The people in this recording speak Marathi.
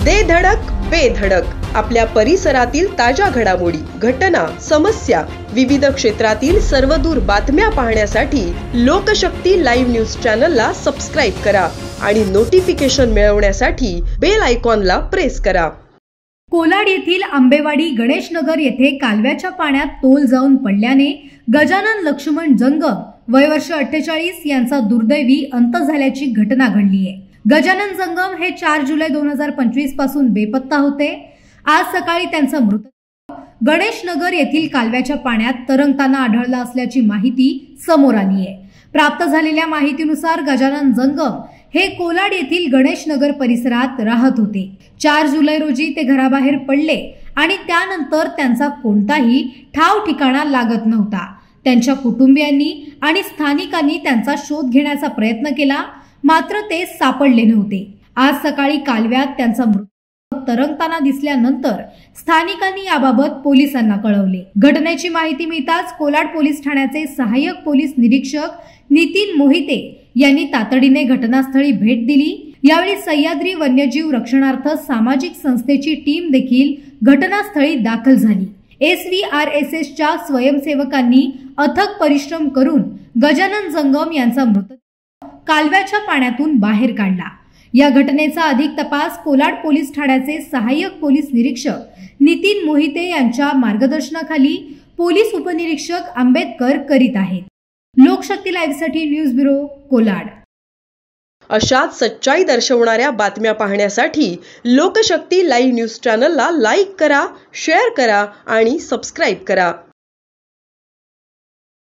दे धडक बेधडक आपल्या परिसरातील ताज्या घडामोडी, घटना, समस्या, विविध क्षेत्रातील सर्वदूर बातम्या पाहण्यासाठी लोकशक्ती लाईव्ह न्यूज चॅनलला सबस्क्राईब करा आणि नोटिफिकेशन मिळवण्यासाठी बेल आयकॉनला प्रेस करा। कोलाड येथील आंबेवाडी गणेशनगर येथे कालव्याच्या पाण्यात तोल जाऊन पडल्याने गजानन लक्ष्मण जंगम वय वर्ष 48 यांचा दुर्दैवी अंत झाल्याची घटना घडली आहे। गजानन जंगम हे 4 जुलै 2025 पासून बेपत्ता होते। आज सकाळी त्यांचा मृतदेह गणेशनगर येथील कालव्याच्या पाण्यात तरंगताना आढळला असल्याची माहिती समोर आली आहे। प्राप्त झालेल्या माहितीनुसार गजानन जंगम हे कोलाड येथील गणेशनगर परिसरात राहत होते। 4 जुलै रोजी ते घराबाहेर पडले आणि त्यानंतर त्यांचा कोणताही ठाव ठिकाणा लागत नव्हता। त्यांच्या कुटुंबियांनी आणि स्थानिकांनी त्यांचा शोध घेण्याचा प्रयत्न केला, मात्र ते सापडले नव्हते। आज सकाळी कालव्यात त्यांचा मृतदेह तरंगताना दिसल्यानंतर स्थानिकांनी याबाबत पोलिसांना कळवले। घटनेची माहिती मिळताच कोलाड पोलीस ठाण्याचे सहाय्यक पोलीस निरीक्षक नितीन मोहिते यांनी तातडीने घटनास्थळी भेट दिली। यावेळी सह्याद्री वन्यजीव रक्षणार्थ सामाजिक संस्थेची टीम देखील घटनास्थळी दाखल झाली। SVRSSच्या स्वयंसेवकांनी अथक परिश्रम करून गजानन जंगम यांचा मृतदेह कालव्याच्या पाण्यातून बाहेर काढला। या घटनेचा अधिक तपास कोलाड पोलीस ठाण्याचे सहाय्यक पोलीस निरीक्षक नितीन मोहिते यांच्या मार्गदर्शनाखाली पोलीस उपनिरीक्षक आंबेडकर करीत आहेत। लोकशक्ती लाईव्ह साठी न्यूज ब्युरो कोलाड। अशाच सच्चाई दर्शवणाऱ्या बातम्या पाहण्यासाठी लोकशक्ती लाईव्ह न्यूज चॅनलला लाईक करा, शेअर करा आणि सबस्क्राईब करा।